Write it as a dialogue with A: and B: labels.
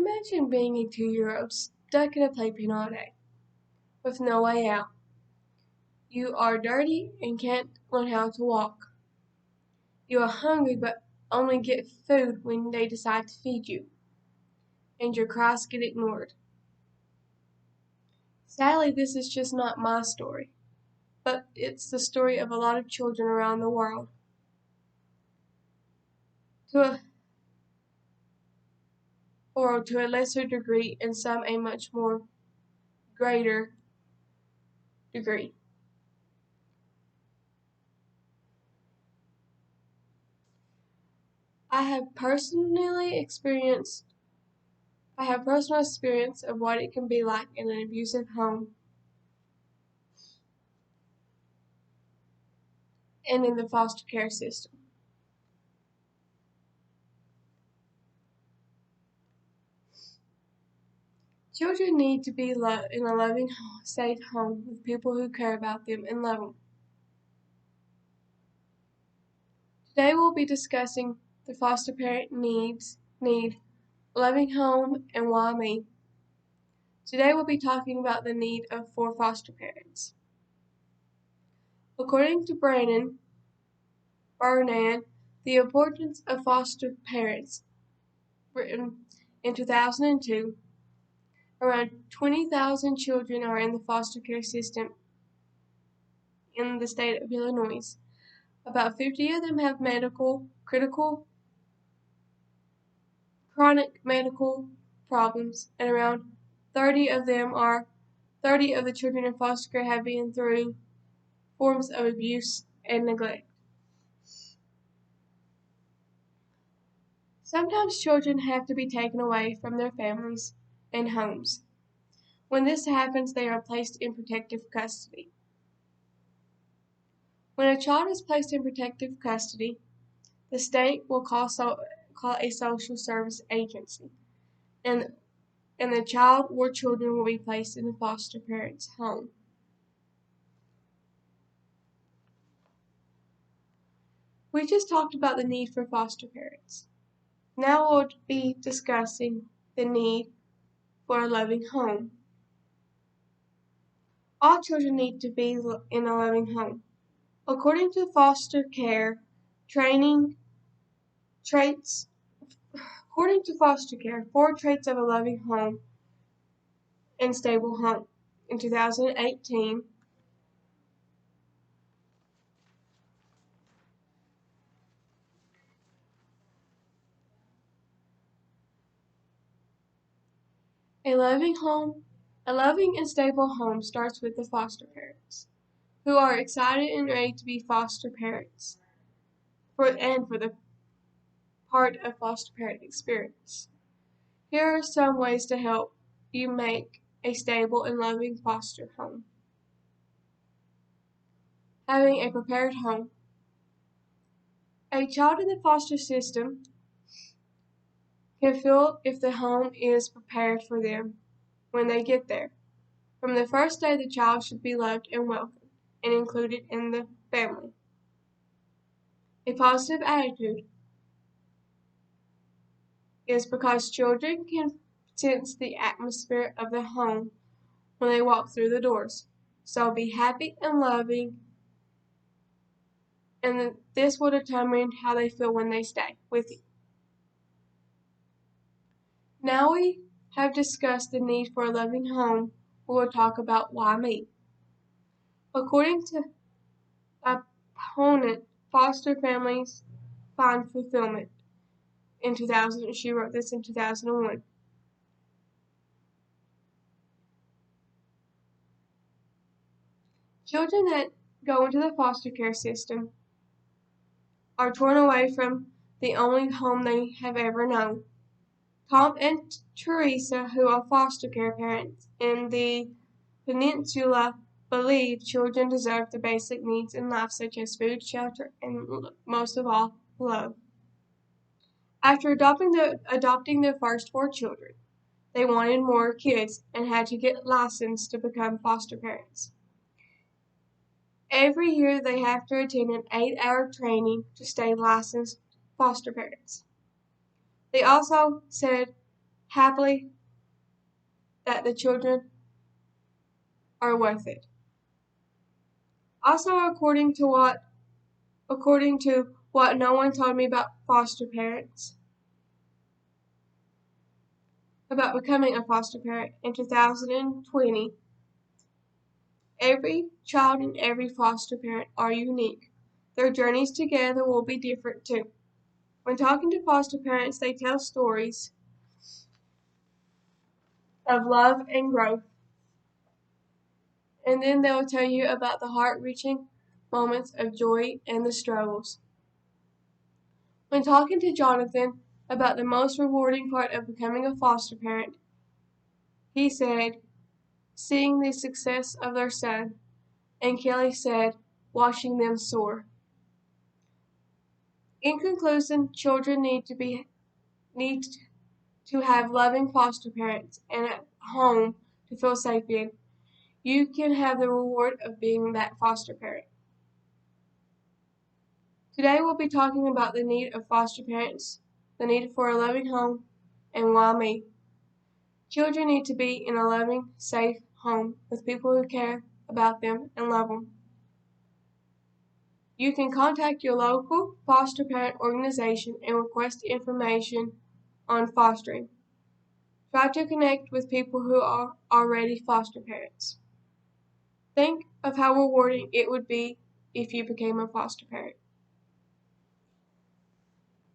A: Imagine being a 2-year-old stuck in a playpen all day, with no way out. You are dirty and can't learn how to walk. You are hungry but only get food when they decide to feed you, and your cries get ignored. Sadly, this is just not my story, but it's the story of a lot of children around the world. To a, or to a lesser degree, and some a much more greater degree. I have personally experienced I have personal experience of what it can be like in an abusive home and in the foster care system. Children need to be loved in a loving, safe home with people who care about them and love them. Today we'll be discussing the foster parent need, loving home, and why me. Today we'll be talking about the need for foster parents. According to Bernan, the importance of foster parents, written in 2002, around 20,000 children are in the foster care system in the state of Illinois. About 50 of them have chronic medical problems, and around 30 of the children in foster care have been through forms of abuse and neglect. Sometimes children have to be taken away from their families and homes. When this happens, they are placed in protective custody. When a child is placed in protective custody, the state will call a social service agency, and the child or children will be placed in the foster parent's home. We just talked about the need for foster parents. Now we'll be discussing the need for a loving home. All children need to be in a loving home. According to foster care training traits, according to foster care, 4 traits of a loving home and stable home. In 2018, a loving and stable home starts with the foster parents, who are excited and ready to be foster parents, for the part of foster parent experience. Here are some ways to help you make a stable and loving foster home. Having a prepared home. A child in the foster system can feel if the home is prepared for them when they get there. From the first day, the child should be loved and welcomed and included in the family. A positive attitude is because children can sense the atmosphere of the home when they walk through the doors. So be happy and loving, and this will determine how they feel when they stay with you. Now we have discussed the need for a loving home, we will talk about why me. According to opponent, foster families find fulfillment. In 2000, she wrote this in 2001. Children that go into the foster care system are torn away from the only home they have ever known. Tom and Teresa, who are foster care parents in the peninsula, believe children deserve the basic needs in life such as food, shelter, and most of all, love. After adopting their first 4 children, they wanted more kids and had to get licensed to become foster parents. Every year they have to attend an 8-hour training to stay licensed foster parents. They also said happily that the children are worth it. Also, according to what no one told me about foster parents, about becoming a foster parent in 2020, every child and every foster parent are unique. Their journeys together will be different too. When talking to foster parents, they tell stories of love and growth, and then they will tell you about the heart-reaching moments of joy and the struggles. When talking to Jonathan about the most rewarding part of becoming a foster parent, he said, seeing the success of their son, and Kelly said, watching them soar. In conclusion, children need to have loving foster parents and a home to feel safe in. You can have the reward of being that foster parent. Today we'll be talking about the need of foster parents, the need for a loving home, and why me. Children need to be in a loving, safe home with people who care about them and love them. You can contact your local foster parent organization and request information on fostering. Try to connect with people who are already foster parents. Think of how rewarding it would be if you became a foster parent.